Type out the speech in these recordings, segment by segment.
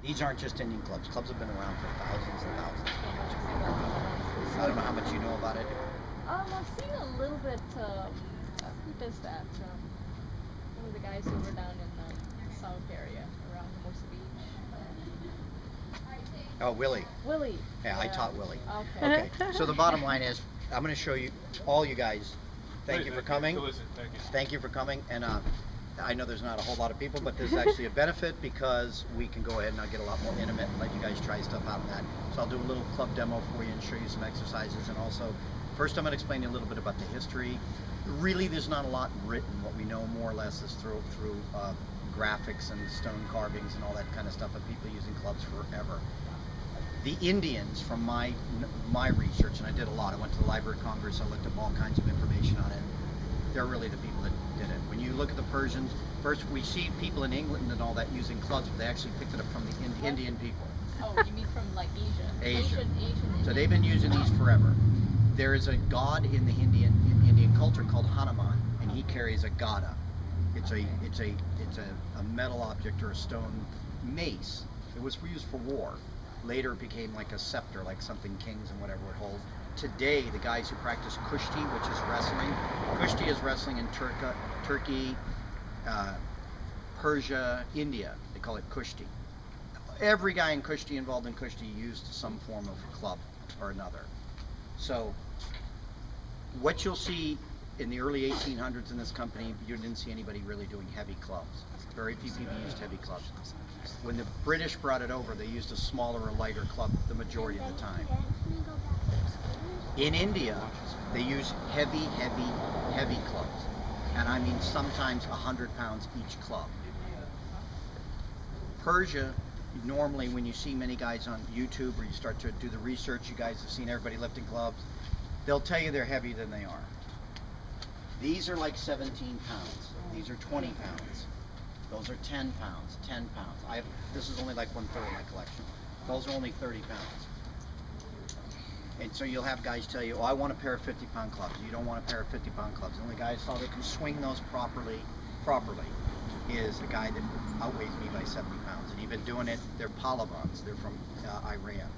These aren't just Indian clubs. Clubs have been around for thousands and thousands of years. I don't know how much you know about it. I've seen a little bit. Who does that? One of the guys over down in the south area, around Hermosa Beach. Oh, Willie. Willie. Yeah, I taught Willie. Okay. Okay, so the bottom line is, I'm going to show you, all you guys, thank you for coming. Thank you. Thank you for coming, and I know there's not a whole lot of people, but there's actually a benefit because we can go ahead and I'll get a lot more intimate and let you guys try stuff out in that. So I'll do a little club demo for you and show you some exercises, and also, first I'm going to explain to you a little bit about the history. Really, there's not a lot written. What we know more or less is through graphics and stone carvings and all that kind of stuff of people using clubs forever. The Indians, from my research, and I did a lot, I went to the Library of Congress, I looked up all kinds of information on it. They're really the people that did it. When you look at the Persians, first we see people in England and all that using clubs, but they actually picked it up from the Indian people. Oh, you mean from like Asia? Asia. Asian. So they've been using these forever. There is a god in the Indian culture called Hanuman, and he carries a gada. It's a metal object or a stone mace. It was used for war. Later it became like a scepter, like something kings and whatever would hold. Today, the guys who practice kushti, which is wrestling, kushti is wrestling in Turkey, Persia, India. They call it kushti. Every guy in kushti, involved in kushti, used some form of club or another. So what you'll see in the early 1800s in this company, you didn't see anybody really doing heavy clubs. Very few people used heavy clubs. When the British brought it over, they used a smaller or lighter club the majority of the time. In India, they use heavy clubs. And I mean sometimes 100 pounds each club. Persia, normally when you see many guys on YouTube or you start to do the research, you guys have seen everybody lifting clubs, they'll tell you they're heavier than they are. These are like 17 pounds. These are 20 pounds. Those are 10 pounds, 10 pounds. This is only like 1/3 of my collection. Those are only 30 pounds. And so you'll have guys tell you, oh, I want a pair of 50-pound clubs. You don't want a pair of 50-pound clubs. The only guy I saw that can swing those properly is a guy that outweighs me by 70 pounds. And he's been doing it. They're Pahlavans. They're from Iran.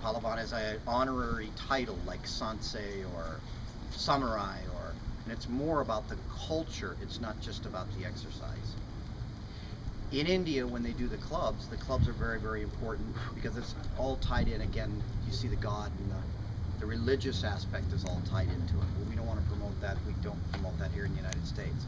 Pahlavan is an honorary title like Sansei or Samurai, and it's more about the culture. It's not just about the exercise. In India, when they do the clubs are very important because it's all tied in. Again, you see the god and the religious aspect is all tied into it. But we don't want to promote that. We don't promote that here in the United States.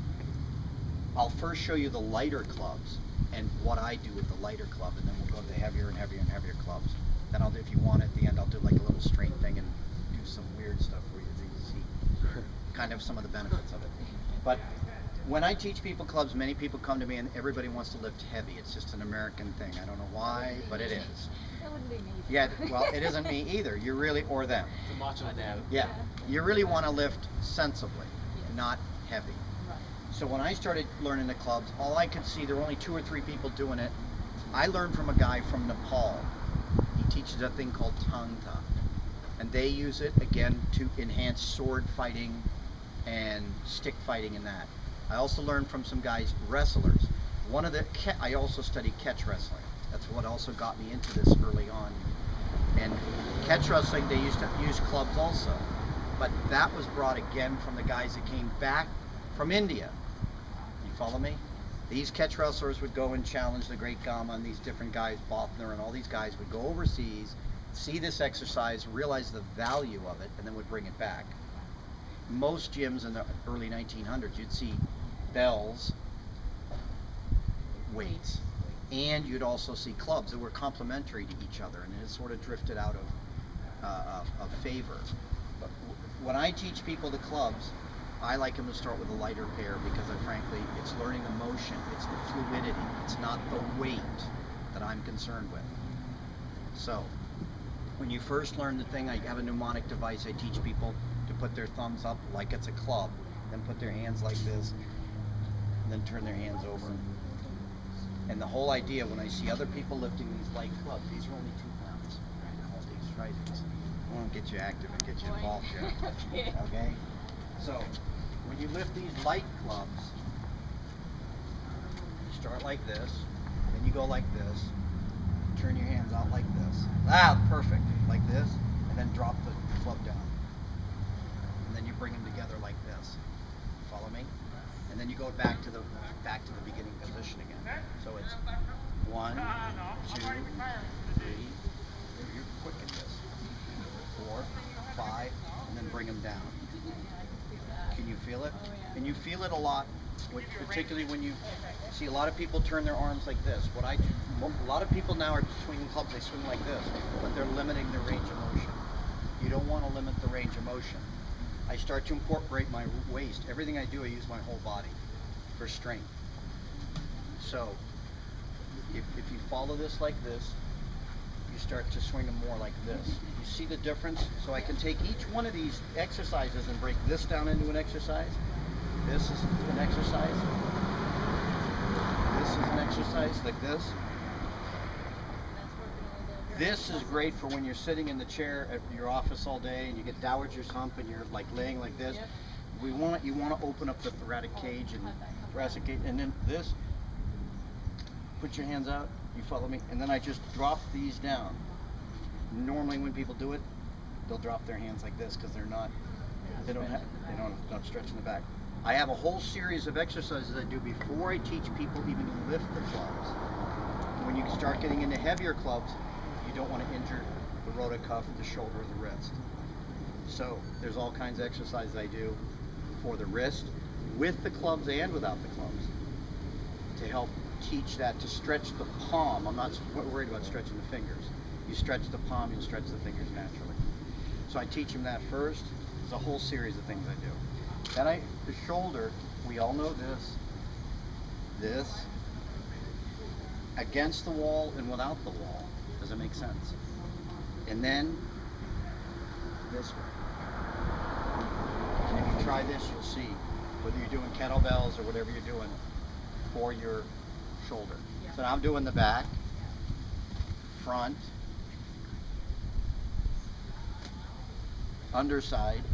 I'll first show you the lighter clubs and what I do with the lighter club, and then we'll go to the heavier and heavier and heavier clubs. Then I'll do, if you want at the end, I'll do like a little straight thing and do some weird stuff for you so you see kind of some of the benefits of it. But when I teach people clubs, many people come to me and everybody wants to lift heavy. It's just an American thing. I don't know why, but it is. That wouldn't be me. Yeah, well, it isn't me either. You really, or them. The macho dad. Yeah, you really want to lift sensibly, Yes. not heavy. Right. So when I started learning the clubs, all I could see, there were only 2 or 3 people doing it. I learned from a guy from Nepal. He teaches a thing called Tangta. And they use it, again, to enhance sword fighting and stick fighting and that. I also learned from some guys, wrestlers. I also studied catch wrestling. That's what also got me into this early on. And catch wrestling, they used to use clubs also. But that was brought again from the guys that came back from India. You follow me? These catch wrestlers would go and challenge the Great Gama and these different guys, Bothner and all these guys would go overseas, see this exercise, realize the value of it, and then would bring it back. Most gyms in the early 1900s, you'd see bells, weights, and you'd also see clubs that were complementary to each other, and it sort of drifted out of favor. But when I teach people the clubs, I like them to start with a lighter pair because frankly, it's learning the motion, it's the fluidity, it's not the weight that I'm concerned with. So, when you first learn the thing, I have a mnemonic device. I teach people to put their thumbs up like it's a club, then put their hands like this, and then turn their hands over. And the whole idea, when I see other people lifting these light clubs, these are only 2 pounds. Hold these, try these. I want to get you active and get you involved here. Okay? So, when you lift these light clubs, you start like this, then you go like this, Turn your hands out like this. Ah, perfect. Like this, and then drop the club down. And then you bring them together like this. Follow me? And then you go back to the beginning position again. So it's 1, 2, 3. You're quick at this. 4, 5, and then bring them down. Can you feel it? And you feel it a lot, particularly when you see a lot of people turn their arms like this. What I do, a lot of people now are swinging clubs, they swing like this, but they're limiting their range of motion. You don't want to limit the range of motion. I start to incorporate my waist. Everything I do, I use my whole body for strength. So, if you follow this like this, you start to swing them more like this. You see the difference? So I can take each one of these exercises and break this down into an exercise. This is an exercise. This is an exercise like this. This is great for when you're sitting in the chair at your office all day and you get dowager's hump and you're like laying like this. You want to open up the thoracic cage and then this. Put your hands out. You follow me, and then I just drop these down. Normally, when people do it, they'll drop their hands like this because they don't stretch in the back. I have a whole series of exercises I do before I teach people even to lift the clubs. When you start getting into heavier clubs, you don't want to injure the rotacuff, the shoulder, or the wrist. So there's all kinds of exercises I do for the wrist, with the clubs and without the clubs, to help teach that, to stretch the palm. I'm not worried about stretching the fingers. You stretch the palm, you'll stretch the fingers naturally. So I teach them that first. There's a whole series of things I do. Then the shoulder, we all know this, against the wall and without the wall. Does it make sense? And then this way. And if you try this, you'll see, whether you're doing kettlebells or whatever you're doing for your shoulder. So now I'm doing the back, front, underside,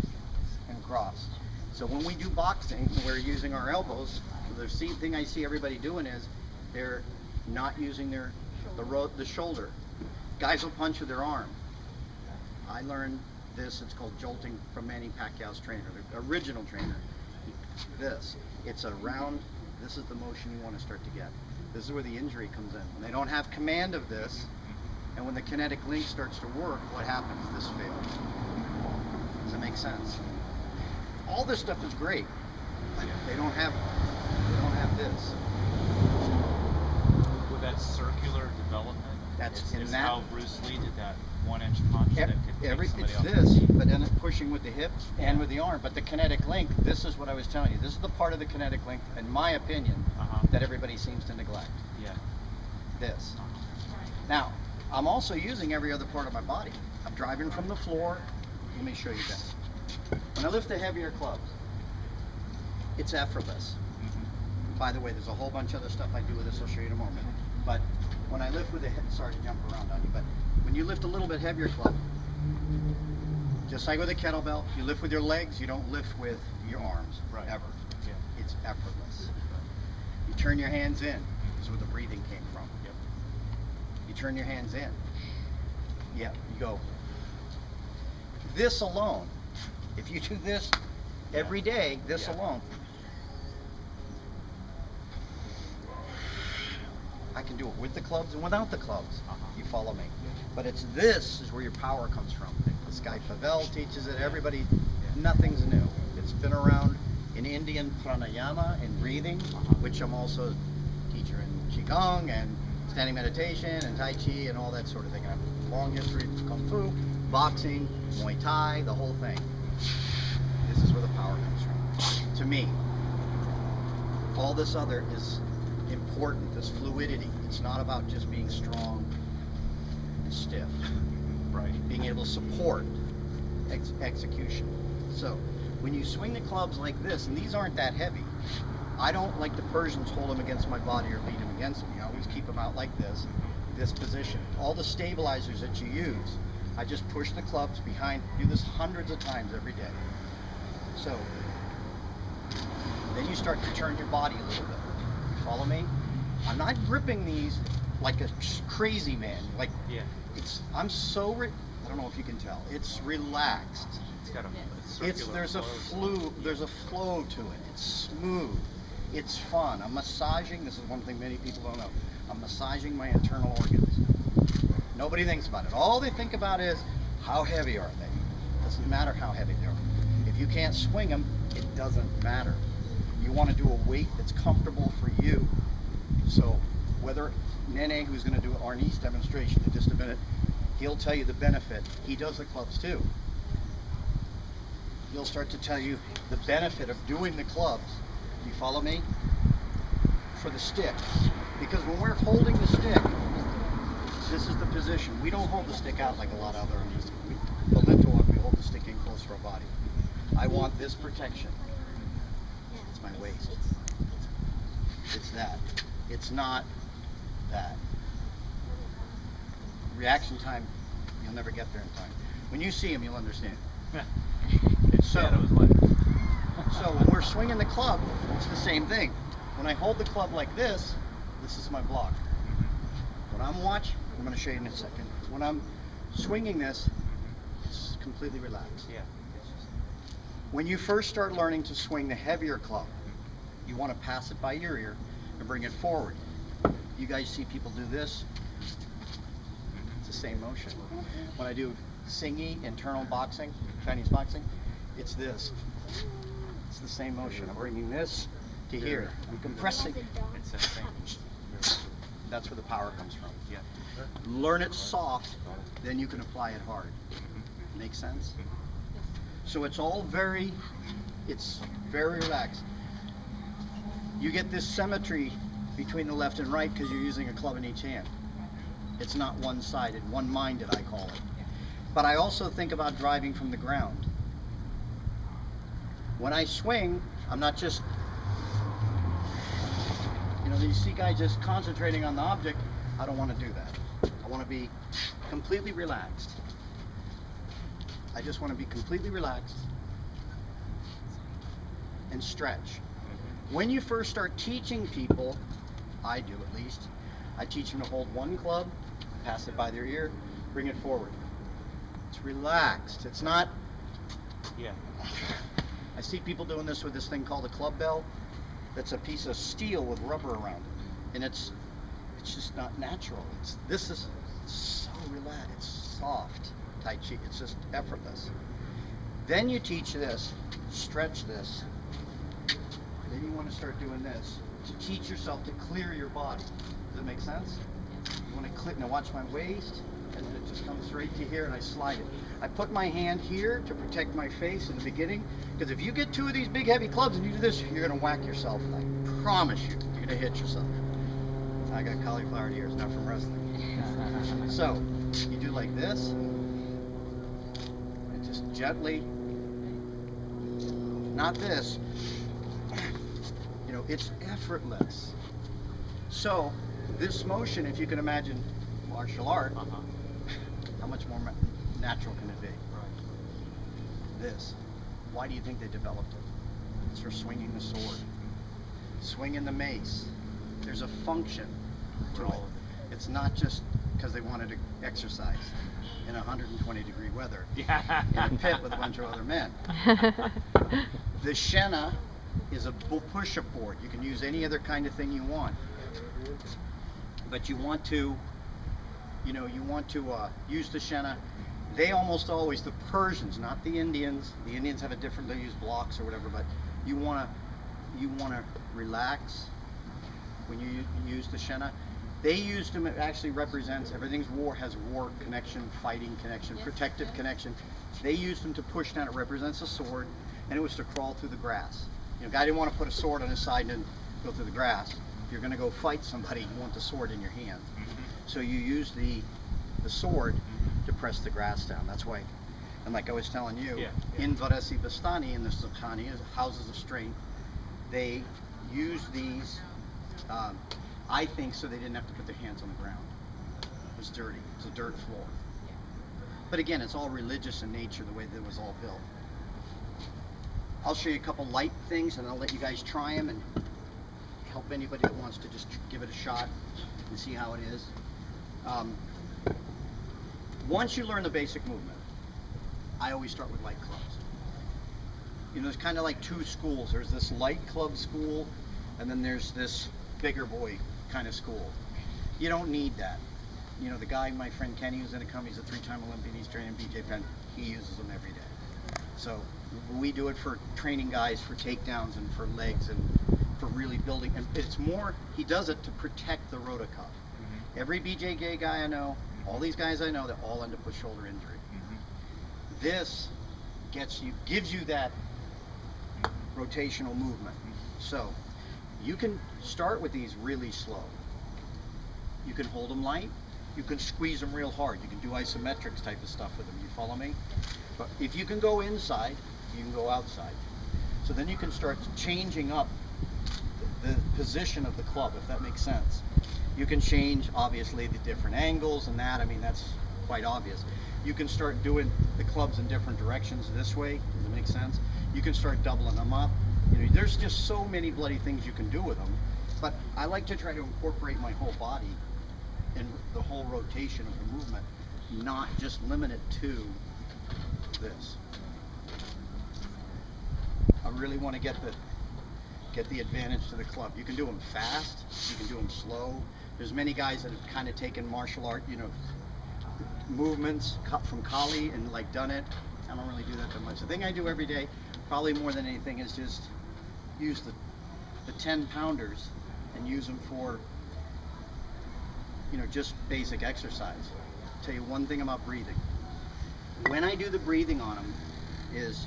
and cross. So when we do boxing, we're using our elbows. The thing I see everybody doing is they're not using the shoulder. Guys will punch with their arm. I learned this, it's called jolting, from Manny Pacquiao's trainer, the original trainer. It's a round, this is the motion you want to start to get. This is where the injury comes in. When they don't have command of this, and when the kinetic link starts to work, what happens? This fails. Does it make sense? All this stuff is great, but they don't have this. With that circular development, is that, how Bruce Lee did that 1-inch punch that could take somebody it's off this, their feet. but then it's pushing with the hip and with the arm. But the kinetic link, this is what I was telling you. This is the part of the kinetic link, in my opinion, that everybody seems to neglect. Yeah. This. Now, I'm also using every other part of my body. I'm driving from the floor. Let me show you that. When I lift the heavier clubs, it's effortless. By the way, there's a whole bunch of other stuff I do with this. I'll show you in a moment. But when I lift with the sorry to jump around on you, but when you lift a little bit heavier club, just like with a kettlebell, you lift with your legs, you don't lift with your arms, ever. Yeah. It's effortless. You turn your hands in. This is where the breathing came from. Yep. You turn your hands in. Yeah, you go. This alone, if you do this every day, this alone, I can do it with the clubs and without the clubs. You follow me. But this is where your power comes from. This guy Pavel teaches it. Everybody, nothing's new. It's been around in Indian pranayama and breathing, which I'm also a teacher in Qigong and standing meditation and Tai Chi and all that sort of thing. I have a long history of Kung Fu, boxing, Muay Thai, the whole thing. This is where the power comes from. To me, all this other is important, this fluidity. It's not about just being strong and stiff. Right. Being able to support execution. So when you swing the clubs like this, and these aren't that heavy, I don't like the Persians hold them against my body or lean them against me. I always keep them out like this position. All the stabilizers that you use, I just push the clubs behind. Do this hundreds of times every day. So then you start to turn your body a little bit. You follow me? I'm not gripping these like a crazy man. Like, Yeah. I'm so, I don't know if you can tell. It's relaxed. It's got a circular There's a flow to it. It's smooth. It's fun. I'm massaging. This is one thing many people don't know. I'm massaging my internal organs. Nobody thinks about it. All they think about is how heavy are they. Doesn't matter how heavy they are. If you can't swing them, it doesn't matter. You want to do a weight that's comfortable for you. So whether Nene, who's going to do Arnie's demonstration in just a minute, he'll tell you the benefit. He does the clubs too. He'll start to tell you the benefit of doing the clubs. You follow me? For the stick. Because when we're holding the stick, this is the position. We don't hold the stick out like a lot of other artists. The lintel walk, we hold the stick in close to our body. I want this protection. It's my waist. It's that. It's not that. Reaction time, you'll never get there in time. When you see him, you'll understand. So when we're swinging the club, it's the same thing. When I hold the club like this is my block. When I'm watching, I'm going to show you in a second. When I'm swinging this, it's completely relaxed. Yeah. When you first start learning to swing the heavier club, you want to pass it by your ear and bring it forward. You guys see people do this? It's the same motion. When I do Singi, internal boxing, Chinese boxing, it's this. It's the same motion. I'm bringing this to here. I'm compressing. It's the same. That's where the power comes from. Yeah. Learn it soft, then you can apply it hard. Make sense? So it's very relaxed. You get this symmetry between the left and right because you're using a club in each hand. It's not one-sided, one-minded, I call it. But I also think about driving from the ground. When I swing, I'm not just, you see guys just concentrating on the object. I don't want to do that. I want to be completely relaxed. I just want to be completely relaxed and stretch. When you first start teaching people, I do at least, I teach them to hold one club, pass it by their ear, bring it forward. It's relaxed. It's not. Yeah. I see people doing this with this thing called a club bell. That's a piece of steel with rubber around it, and it's just not natural. This is so relaxed. It's soft, Tai Chi. It's just effortless. Then you teach this, stretch this. Then you want to start doing this to teach yourself to clear your body. Does that make sense? You want to clear. Now watch my waist, and then it just comes right to here, and I slide it. I put my hand here to protect my face in the beginning, because if you get two of these big heavy clubs and you do this, you're going to whack yourself. I promise you, you're going to hit yourself. I got cauliflower ears, not from wrestling. So you do like this, and just gently, not this. It's effortless. So this motion, if you can imagine martial art, how much more natural can it be? Right. This. Why do you think they developed it? It's for swinging the sword, swinging the mace. There's a function to it. It's not just because they wanted to exercise in 120-degree weather in a pit with a bunch of other men. The Shena is a push-up board. You can use any other kind of thing you want, but you want to use the Shena. They almost always, the Persians, not the Indians. The Indians have a different, they use blocks or whatever, but you want to relax when you use the Shena. They used them, it actually represents, everything's war, has war connection, fighting connection, protective connection. They used them to push down, it represents a sword, and it was to crawl through the grass. A guy didn't want to put a sword on his side and go through the grass. If you're going to go fight somebody, you want the sword in your hand. So you use the sword to press the grass down. That's why, and like I was telling you, in Varesi Bastani, in the Sakhani, houses of strength, they use these, I think, so they didn't have to put their hands on the ground. It was dirty. It was a dirt floor. But again, it's all religious in nature, the way that it was all built. I'll show you a couple light things, and I'll let you guys try them and help anybody that wants to just give it a shot. You see how it is? Once you learn the basic movement, I always start with light clubs. You know, there's kind of like two schools. There's this light club school, and then there's this bigger boy kind of school. You don't need that. You know, the guy, my friend Kenny, who's going to come, he's a 3-time Olympian, he's training BJ Penn. He uses them every day. So we do it for training guys for takedowns and for legs and for really building. And it's more, he does it to protect the rotacuff. Mm-hmm. Every BJ Gay guy I know, all these guys I know, they all end up with shoulder injury. Mm-hmm. This gives you that rotational movement. So you can start with these really slow. You can hold them light. You can squeeze them real hard. You can do isometrics type of stuff with them. You follow me? But if you can go inside, you can go outside. So then you can start changing up the position of the club, if that makes sense. You can change, obviously, the different angles and that. I mean, that's quite obvious. You can start doing the clubs in different directions this way. Does it make sense? You can start doubling them up. You know, there's just so many bloody things you can do with them. But I like to try to incorporate my whole body in the whole rotation of the movement, not just limit it to this. I really want to get the advantage to the club. You can do them fast, you can do them slow. There's many guys that have kind of taken martial art, you know, movements from Kali and like done it. I don't really do that that much. The thing I do every day, probably more than anything, is just use the 10-pounders and use them for, you know, just basic exercise. I'll tell you one thing about breathing. When I do the breathing on them is,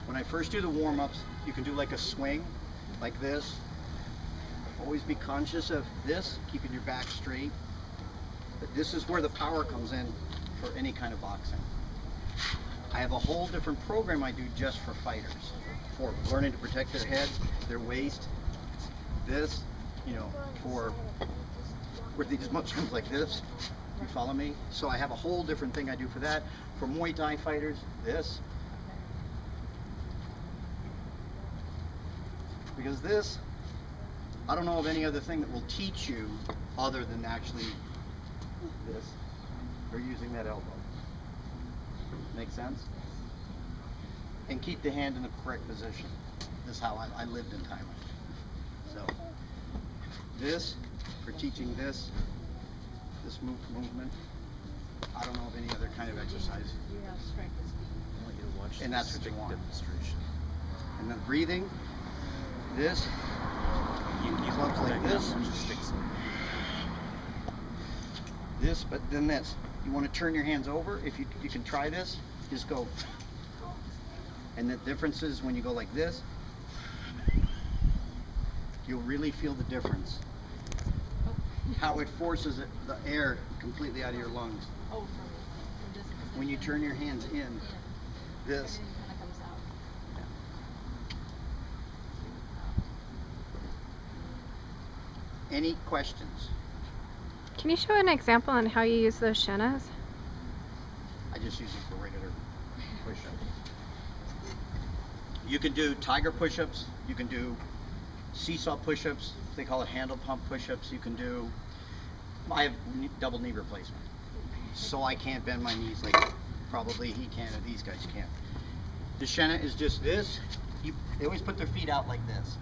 when I first do the warm-ups, you can do like a swing, like this. Always be conscious of this, keeping your back straight. But this is where the power comes in for any kind of boxing. I have a whole different program I do just for fighters, for learning to protect their head, their waist. This, you know, for these muscles like this. You follow me? So I have a whole different thing I do for that. For Muay Thai fighters, this. Because this, I don't know of any other thing that will teach you other than actually this, or using that elbow. Make sense? And keep the hand in the correct position. This is how I lived in Thailand. So, this, for teaching this movement, I don't know of any other kind of exercise. And that's what you want. And then breathing, this, clubs like this. This, but then this. You want to turn your hands over. If you can try this, just go. And the difference is when you go like this, you'll really feel the difference. How it forces the air completely out of your lungs. When you turn your hands in, this. Any questions? Can you show an example on how you use those shinnas? I just use them for regular push-ups. You can do tiger push-ups. You can do seesaw push-ups. They call it handle pump push-ups. You can do, I have double knee replacement, so I can't bend my knees like probably he can or these guys can't. The shinna is just this. They always put their feet out like this.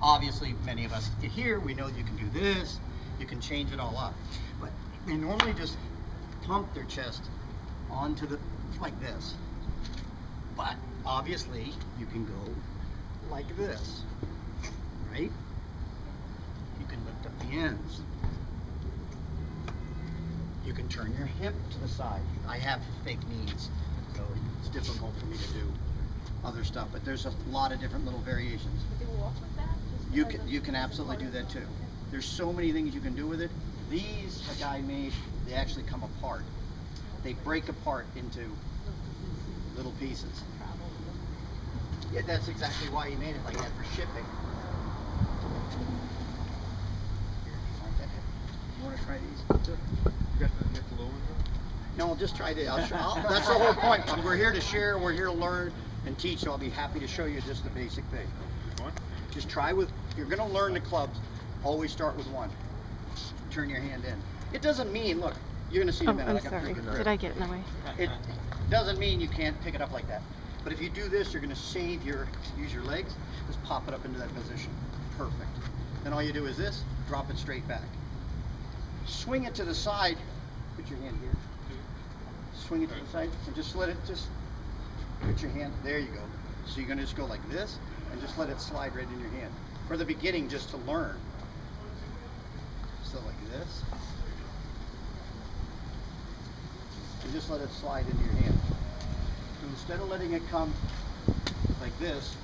Obviously, many of us here, we know you can do this. You can change it all up. But they normally just pump their chest onto the, like this. But obviously, you can go like this, right? You can lift up the ends. You can turn your hip to the side. I have fake knees, so it's difficult for me to do other stuff, but there's a lot of different little variations. You can absolutely do that too. There's so many things you can do with it. These a guy made, they actually come apart. They break apart into little pieces. Yeah, that's exactly why he made it like that, for shipping. You want to try these? You got the low one? No, I'll just try to. That's the whole point. We're here to share, we're here to learn and teach, so I'll be happy to show you just the basic thing. Just try with, you're going to learn the clubs. Always start with one. turn your hand in. It doesn't mean, look, you're going to see in a Oh, minute. I'm I got sorry. pretty good grip. Did I get in the way? It doesn't mean you can't pick it up like that. But if you do this, you're going to use your legs, just pop it up into that position. Perfect. Then all you do is this, drop it straight back. Swing it to the side, put your hand here. Swing it to the side, and just let it, just put your hand, there you go. So you're going to just go like this, and just let it slide right in your hand. For the beginning, just to learn. So like this. And just let it slide into your hand. So instead of letting it come like this,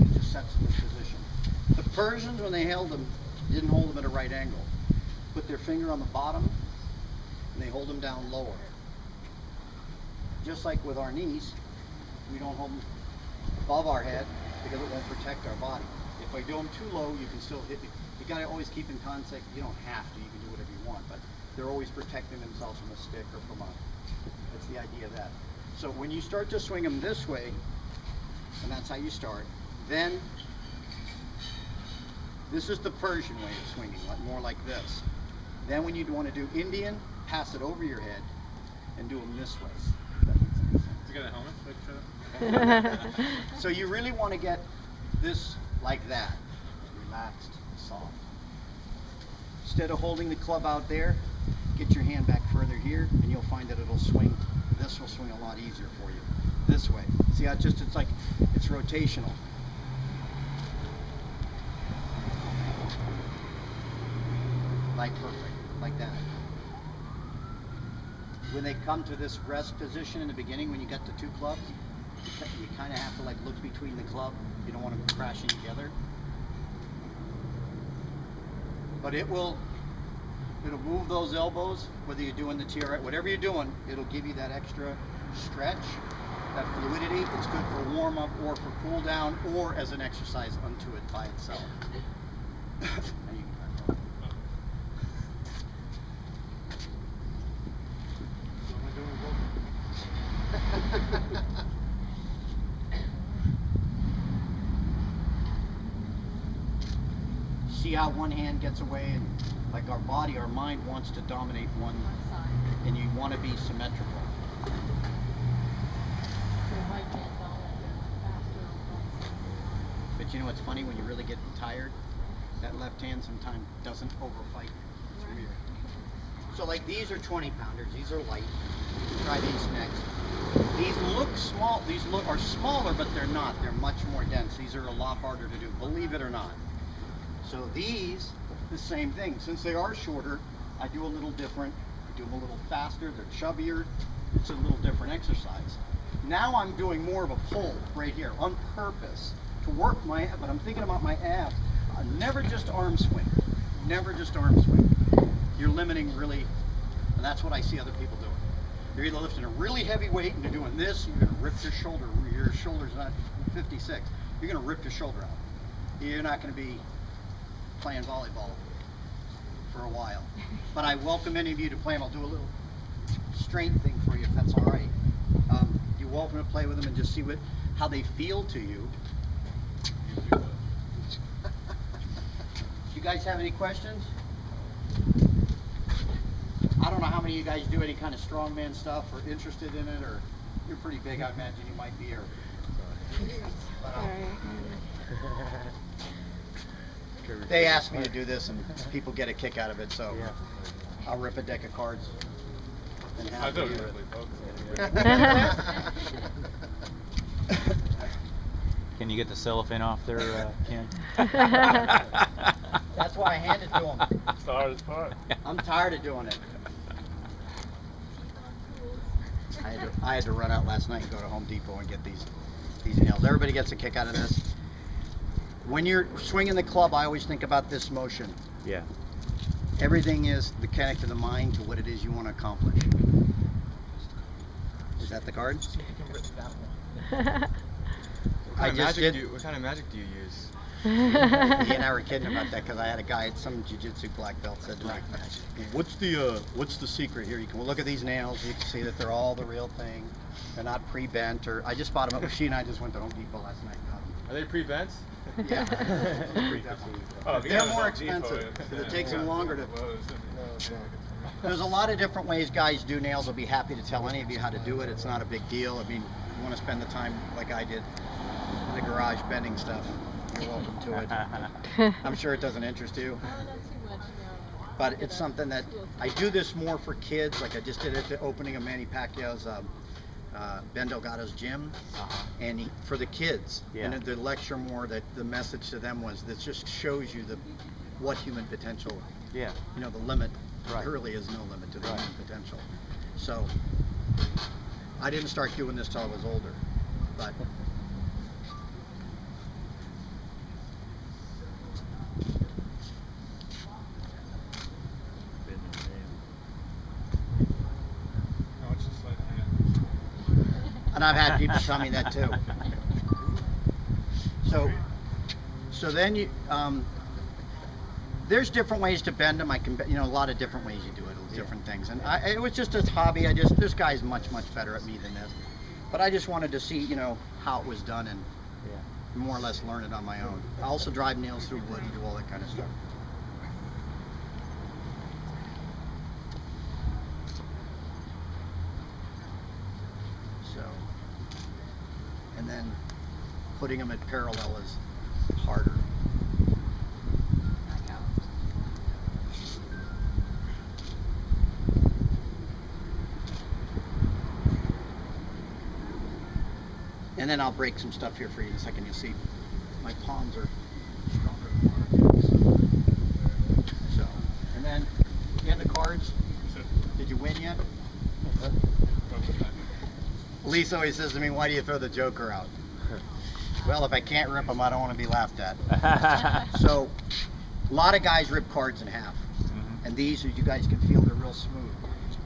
it just sets in this position. The Persians, when they held them, didn't hold them at a right angle. Put their finger on the bottom, and they hold them down lower. Just like with our knees, we don't hold them above our head because it won't protect our body. If I do them too low, you can still hit me. You gotta always keep in contact. You don't have to, you can do whatever you want, but they're always protecting themselves from a stick or from that's the idea of that. So when you start to swing them this way, and that's how you start, then this is the Persian way of swinging, more like this. Then when you want to do Indian, pass it over your head and do them this way. If that makes any sense. You got a helmet? So you really want to get this like that, relaxed, soft. Instead of holding the club out there, get your hand back further here, and you'll find that it'll swing. This will swing a lot easier for you. This way. See how it's like it's rotational. Like perfect, like that. When they come to this rest position in the beginning, when you get the two clubs, you kind of have to like look between the club. You don't want them crashing together. But it'll move those elbows, whether you're doing the TRX, whatever you're doing, it'll give you that extra stretch, that fluidity. It's good for warm up or for cool down or as an exercise unto it by itself. See how one hand gets away, and like our body, our mind wants to dominate one side. and you want to be symmetrical. But you know what's funny, when you really get tired, that left hand sometimes doesn't overfight. It's weird. So like these are 20 pounders, these are light. Try these next. These look small, are smaller, but they're not. They're much more dense. These are a lot harder to do, believe it or not. So these, the same thing. Since they are shorter, I do a little different. I do them a little faster, they're chubbier. It's a little different exercise. Now I'm doing more of a pull right here on purpose to work my, but I'm thinking about my abs. Never just arm swing. Never just arm swing. You're limiting really, and that's what I see other people doing. They're either lifting a really heavy weight and they're doing this, you're gonna rip your shoulder's not 56. You're gonna rip your shoulder out. You're not gonna be playing volleyball for a while. But I welcome any of you to play them. I'll do a little strength thing for you if that's all right. You're welcome to play with them and just see how they feel to you. You guys have any questions? I don't know how many of you guys do any kind of strongman stuff or interested in it, or you're pretty big, I imagine you might be. Or, they asked me to do this, and people get a kick out of it, so I'll rip a deck of cards and have you. Can you get the cellophane off there, Ken? That's why I handed it to him. It's the hardest part. I'm tired of doing it. I had to run out last night and go to Home Depot and get these nails. Everybody gets a kick out of this. When you're swinging the club, I always think about this motion. Yeah. Everything is the connect to the mind to what it is you want to accomplish. Is that the card? What kind of magic do you use? He and I were kidding about that because I had a guy at some jiu-jitsu black belt said to me, what's the secret here? You can look at these nails, you can see that they're all the real thing. They're not pre-bent, or I just bought them up. She and I just went to Home Depot last night and got them. Are they pre-bent? Yeah. Oh, They're more expensive because it takes them longer to. There's a lot of different ways guys do nails. I'll be happy to tell any of you how to do it. It's not a big deal. I mean, if you want to spend the time like I did in the garage bending stuff, you're welcome to it. I'm sure it doesn't interest you. Oh, not too much, no. But it's something that I do this more for kids. Like I just did at the opening of Manny Pacquiao's Ben Delgado's gym, and for the kids. Yeah. And the lecture more that the message to them was that just shows you what human potential. Yeah. You know, the limit. Right. There really is no limit to the Right. human potential. So I didn't start doing this till I was older, but. And I've had people tell me that too. So then you, there's different ways to bend them. I can, a lot of different ways you do it, different things. And it was just a hobby. This guy's much better at me than this. But I just wanted to see, how it was done and more or less learn it on my own. I also drive nails through wood and do all that kind of stuff. And then putting them at parallel is harder. And then I'll break some stuff here for you in a second. You'll see my palms are stronger than mine. So, and then you have the cards. Did you win yet? Lisa always says to me, why do you throw the Joker out? Well, if I can't rip them, I don't want to be laughed at. So, a lot of guys rip cards in half. And these, as you guys can feel, they're real smooth.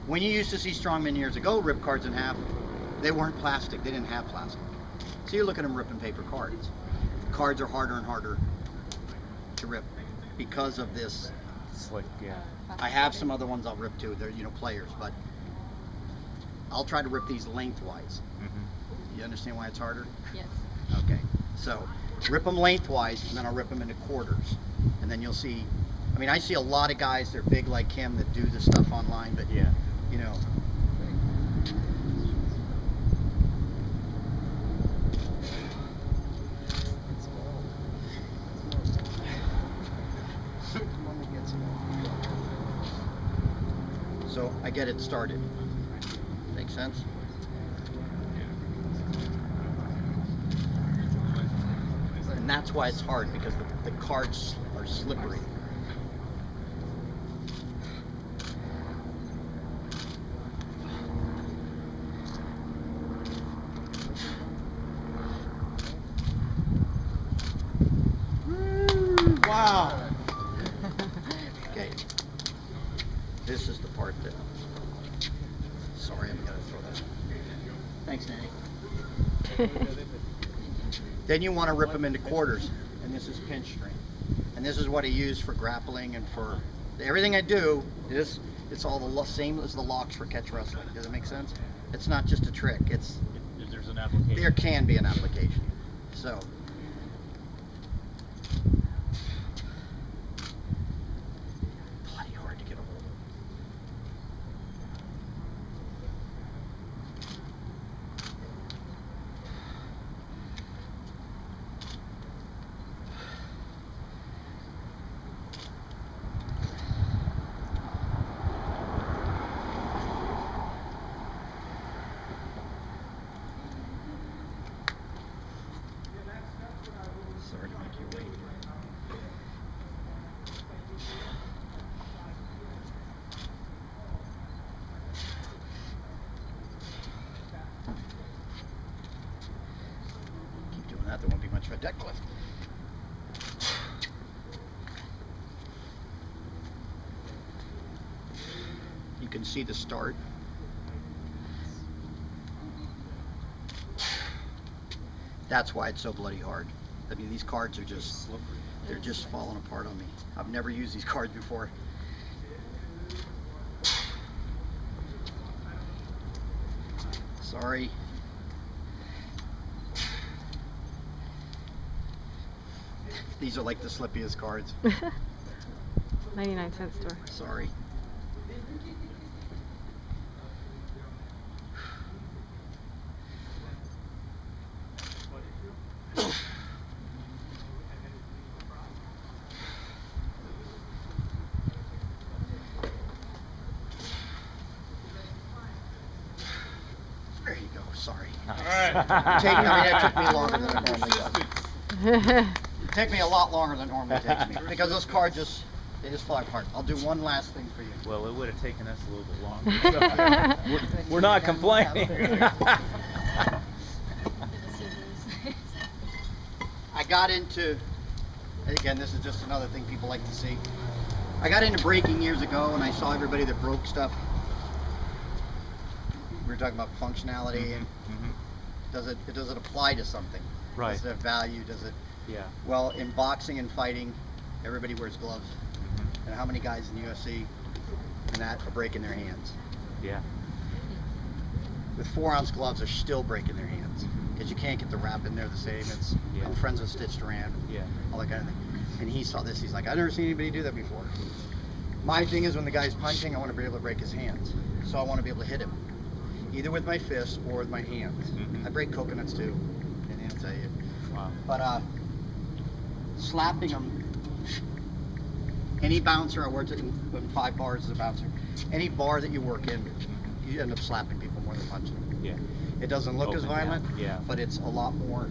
When you used to see strongmen years ago rip cards in half, they weren't plastic. They didn't have plastic. So you look at them ripping paper cards. Cards are harder and harder to rip because of this. Slick, yeah. I have some other ones I'll rip too. They're, players, but I'll try to rip these lengthwise. You understand why it's harder? Yes. Okay. So rip them lengthwise, and then I'll rip them into quarters. And then you'll see, I see a lot of guys, they're big like him, that do this stuff online, but yeah. So I get it started. Make sense? And that's why it's hard, because the cards are slippery. Wow. Okay. This is the part that. Sorry, I'm gonna throw that. Thanks, Nanny. Then you want to rip them into quarters, and this is pinch string, and this is what I use for grappling and for everything I do. It's all the same as the locks for catch wrestling. Does it make sense? It's not just a trick. There's an application. There can be an application. So. Bloody hard to get a hold of. Sorry to make you wait. Keep doing that, there won't be much of a deck lift. You can see the start. That's why it's so bloody hard. These cards are just, they're just falling apart on me. I've never used these cards before. Sorry. These are like the slippiest cards. 99-cent store. Sorry. There you go. Sorry. Alright. It took me longer than it normally does. It take me a lot longer than it normally takes me because those cards they just fly apart. I'll do one last thing for you. Well, it would have taken us a little bit longer. So we're not complaining. I got into, again, this is just another thing people like to see. I got into breaking years ago and I saw everybody that broke stuff. We were talking about functionality and does it apply to something? Right. Does it have value? Does it? Yeah. Well, in boxing and fighting, everybody wears gloves. And how many guys in the UFC and that are breaking their hands? Yeah. With 4-ounce gloves, they're still breaking their hands because you can't get the wrap in there the same. It's I'm friends with Stitch Duran, all that kind of thing. And he saw this. He's like, I've never seen anybody do that before. My thing is when the guy's punching, I want to be able to break his hands. So I want to be able to hit him, either with my fists or with my hands. I break coconuts too. Can't even tell you. Wow. But slapping them. Any bouncer, I worked in 5 bars as a bouncer. Any bar that you work in, you end up slapping people more than punching them. Yeah. It doesn't look as violent, but it's a lot more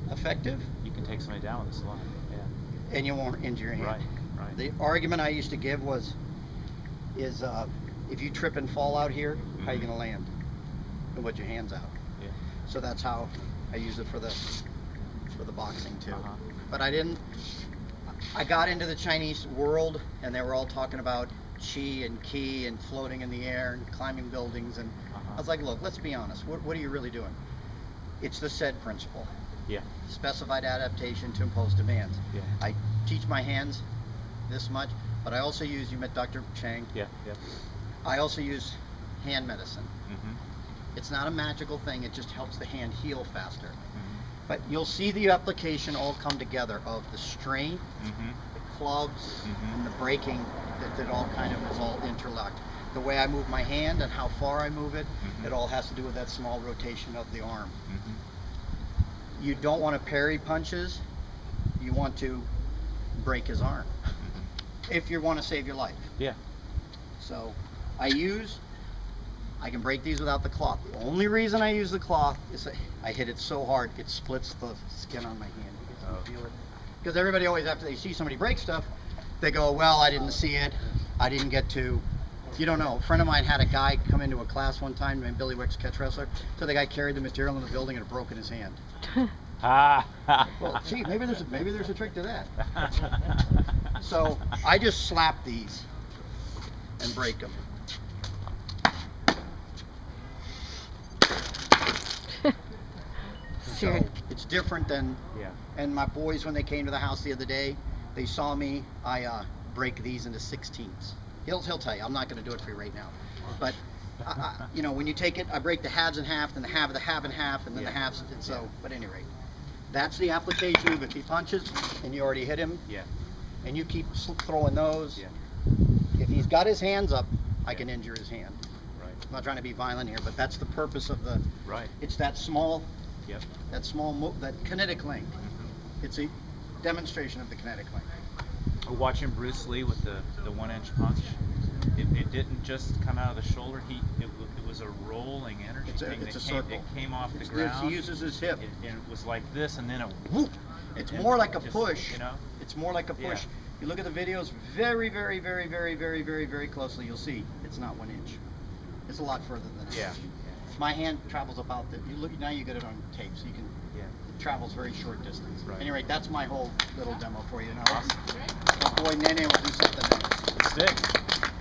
effective. You can take somebody down with a slap. Yeah. And you won't injure your hand. Right. Right. The argument I used to give is if you trip and fall out here, how are you going to land? And put your hands out. Yeah. So that's how I use it for the boxing too. But I got into the Chinese world and they were all talking about qi and ki and floating in the air and climbing buildings, and I was like, look, let's be honest, what are you really doing? It's the SAID principle. Yeah. Specified adaptation to impose demands. Yeah. I teach my hands this much, but I also use, you met Dr. Chang. Yeah. Yeah. I also use hand medicine. It's not a magical thing, it just helps the hand heal faster. But you'll see the application all come together of the strength, the clubs, and the breaking, that all kind of is all interlocked. The way I move my hand and how far I move it, it all has to do with that small rotation of the arm. You don't want to parry punches, you want to break his arm. If you want to save your life. Yeah. So I can break these without the cloth. The only reason I use the cloth is that I hit it so hard it splits the skin on my hand. You feel it? Because everybody always, after they see somebody break stuff, they go, well, I didn't see it, I didn't get to. You don't know. A friend of mine had a guy come into a class one time named Billy Wicks, catch wrestler. So the guy carried the material in the building and it broke in his hand. Well, gee, maybe there's a trick to that. So I just slap these and break them. So it's different than, and my boys, when they came to the house the other day, they saw me, I break these into 16ths. He'll tell you, I'm not going to do it for you right now. But, you know, when you take it, I break the halves in half, then the half in half, and then the halves, and so, but at any rate. That's the application of if he punches, and you already hit him, and you keep throwing those. If he's got his hands up, I can injure his hand. I'm not trying to be violent here, but that's the purpose of the, it's that small, that kinetic link. It's a demonstration of the kinetic link. Watching Bruce Lee with the 1-inch punch, it didn't just come out of the shoulder. It was a rolling energy thing. It's a circle. It came off the ground. He uses his hip. And it was like this, and then it whoop. It's more like a push. You know? It's more like a push. You look at the videos very, very, very, very, very, very, very closely. You'll see it's not 1 inch. It's a lot further than that. My hand travels about that. You look now. You get it on tape, so you can. It travels very short distance. Anyway, that's my whole little demo for you. Now, my boy Nene will do something else. Stick.